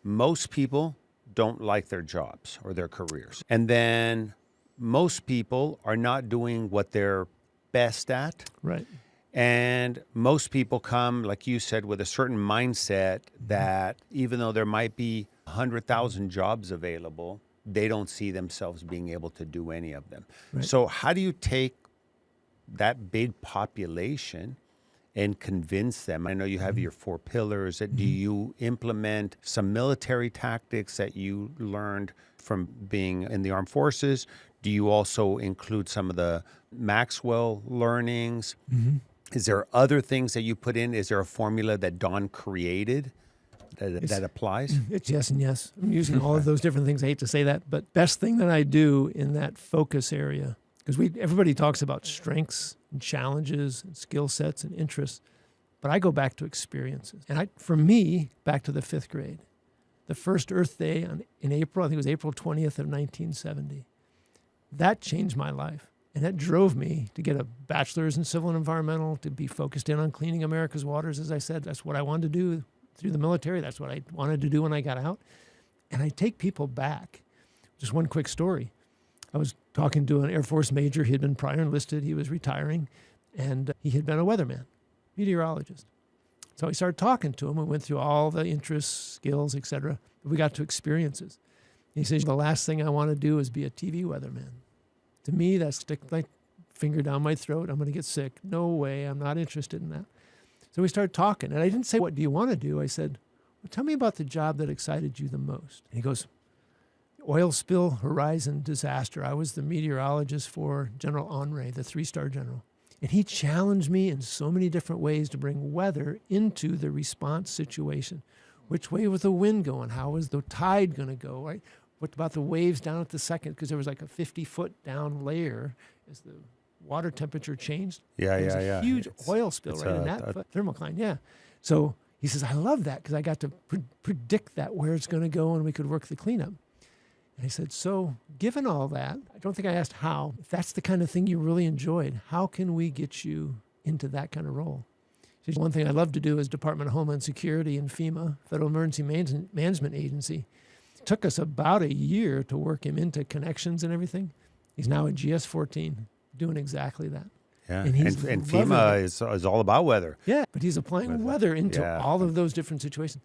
most people don't like their jobs or their careers. And then most people are not doing what they're best at. Right. And most people come, like you said, with a certain mindset that even though there might be 100,000 jobs available, they don't see themselves being able to do any of them. Right. So how do you take that big population and convince them? I know you have your 4 pillars. Do you implement some military tactics that you learned from being in the armed forces? Do you also include some of the Maxwell learnings? Is there other things that you put in? Is there a formula that Don created that applies? It's yes and yes. I'm using all of those different things. I hate to say that, but best thing that I do in that focus area, because everybody talks about strengths and challenges and skill sets and interests, but I go back to experiences. And for me, back to the 5th grade, the first Earth Day in April, I think it was April 20th of 1970, that changed my life. And that drove me to get a bachelor's in civil and environmental, to be focused in on cleaning America's waters. As I said, that's what I wanted to do through the military. That's what I wanted to do when I got out. And I take people back. Just one quick story. I was talking to an Air Force major. He had been prior enlisted. He was retiring. And he had been a weatherman, meteorologist. So I started talking to him. We went through all the interests, skills, et cetera. We got to experiences. He says, the last thing I want to do is be a TV weatherman. To me, that's stick my finger down my throat. I'm going to get sick. No way. I'm not interested in that. So we started talking. And I didn't say, what do you want to do? I said, well, tell me about the job that excited you the most. And he goes, oil spill horizon disaster. I was the meteorologist for General Henry, the 3-star general. And he challenged me in so many different ways to bring weather into the response situation. Which way was the wind going? How was the tide going to go, right? What about the waves down at the second? Because there was like a 50-foot down layer as the water temperature changed. There was a huge oil spill right in that thermocline. Yeah. So he says, I love that because I got to predict that where it's going to go and we could work the cleanup. And I said, so given all that, I don't think I asked how. If that's the kind of thing you really enjoyed, how can we get you into that kind of role? He said, one thing I love to do is Department of Homeland Security and FEMA, Federal Emergency Management Agency. It took us about a year to work him into connections and everything. He's now at GS-14 doing exactly that. Yeah, and FEMA is all about weather. Yeah, but he's applying weather into all of those different situations.